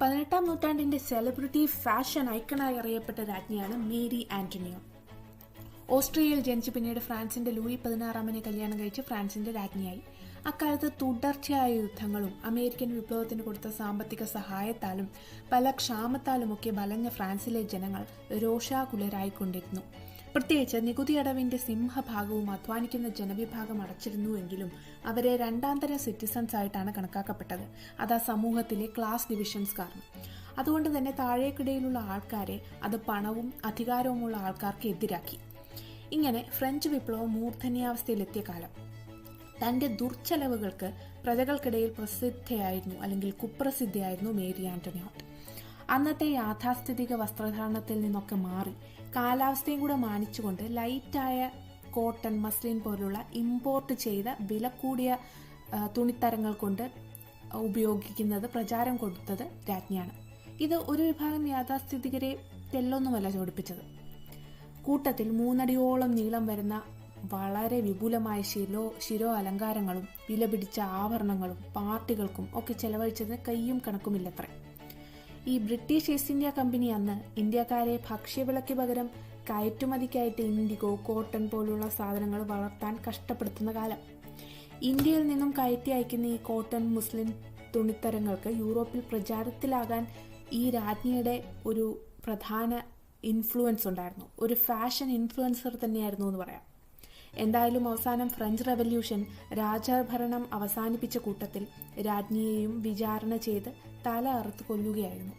18-ാം നൂറ്റാണ്ടിന്റെ celebrity fashion ഐക്കണായി അറിയപ്പെട്ട രാജ്ഞിയാണ് Mary Antonio. ഓസ്ട്രിയയിൽ ജനിച്ച് പിന്നീട് ഫ്രാൻസിന്റെ ലൂയി 16 കല്യാണം കഴിച്ച് ഫ്രാൻസിന്റെ രാജ്ഞിയായി. അക്കാലത്ത് തുടർച്ചയായ യുദ്ധങ്ങളും അമേരിക്കൻ വിപ്ലവത്തിന് കൊടുത്ത സാമ്പത്തിക സഹായത്താലും പല ക്ഷാമത്താലുമൊക്കെ വലഞ്ഞ ഫ്രാൻസിലെ ജനങ്ങൾ രോഷാകുലരായിക്കൊണ്ടിരുന്നു. പ്രത്യേകിച്ച് നികുതി അടവിന്റെ സിംഹഭാഗവും അധ്വാനിക്കുന്ന ജനവിഭാഗം അടച്ചിരുന്നുവെങ്കിലും അവരെ രണ്ടാംതര സിറ്റിസൺസ് ആയിട്ടാണ് കണക്കാക്കപ്പെട്ടത്. അത് ആ സമൂഹത്തിലെ ക്ലാസ് ഡിവിഷൻസ് കാരണം. അതുകൊണ്ട് തന്നെ താഴേക്കിടയിലുള്ള ആൾക്കാരെ അത് പണവും അധികാരവുമുള്ള ആൾക്കാർക്ക് എതിരാക്കി. ഇങ്ങനെ ഫ്രഞ്ച് വിപ്ലവം മൂർധന്യാവസ്ഥയിലെത്തിയ കാലം. തന്റെ ദുർച്ചെലവുകൾക്ക് പ്രജകൾക്കിടയിൽ പ്രസിദ്ധയായിരുന്നു അല്ലെങ്കിൽ കുപ്രസിദ്ധയായിരുന്നു മേരി ആന്റണിയോട്ട്. അന്നത്തെ യാഥാസ്ഥിതിക വസ്ത്രധാരണത്തിൽ നിന്നൊക്കെ മാറി കാലാവസ്ഥയും കൂടെ മാനിച്ചുകൊണ്ട് ലൈറ്റായ കോട്ടൺ, മസ്ലിൻ പോലുള്ള ഇമ്പോർട്ട് ചെയ്ത വില കൂടിയ തുണിത്തരങ്ങൾ കൊണ്ട് ഉപയോഗിക്കുന്നത് പ്രചാരം കൊടുത്തത് രാജ്ഞിയാണ്. ഇത് ഒരു വിഭാഗം യാഥാസ്ഥിതികരെ തെല്ലൊന്നുമല്ല ചോടിപ്പിച്ചത്. കൂട്ടത്തിൽ 3 അടിയോളം നീളം വരുന്ന വളരെ വിപുലമായ ശിരോ അലങ്കാരങ്ങളും വിലപിടിച്ച ആഭരണങ്ങളും പാർട്ടികൾക്കും ഒക്കെ ചെലവഴിച്ചത് കയ്യും കണക്കുമില്ലത്രേ. ഈ ബ്രിട്ടീഷ് ഈസ്റ്റ് ഇന്ത്യ കമ്പനി അന്ന് ഇന്ത്യക്കാരെ ഭക്ഷ്യവിളയ്ക്ക് പകരം കയറ്റുമതിക്കായിട്ട് ഇൻഡിഗോ, കോട്ടൺ പോലുള്ള സാധനങ്ങൾ വളർത്താൻ കഷ്ടപ്പെടുത്തുന്ന കാലം. ഇന്ത്യയിൽ നിന്നും കയറ്റി അയക്കുന്ന ഈ കോട്ടൺ, മുസ്ലിം തുണിത്തരങ്ങൾക്ക് യൂറോപ്പിൽ പ്രചാരത്തിലാകാൻ ഈ രാജ്ഞിയുടെ ഒരു പ്രധാന ഇൻഫ്ലുവൻസ് ഉണ്ടായിരുന്നു. ഒരു ഫാഷൻ ഇൻഫ്ലുവൻസർ തന്നെയായിരുന്നു എന്ന് പറയാം. എന്തായാലും അവസാനം ഫ്രഞ്ച് റവല്യൂഷൻ രാജഭരണം അവസാനിപ്പിച്ച കൂട്ടത്തിൽ രാജ്ഞിയെയും വിചാരണ ചെയ്ത് തല അറുത്ത് കൊല്ലുകയായിരുന്നു.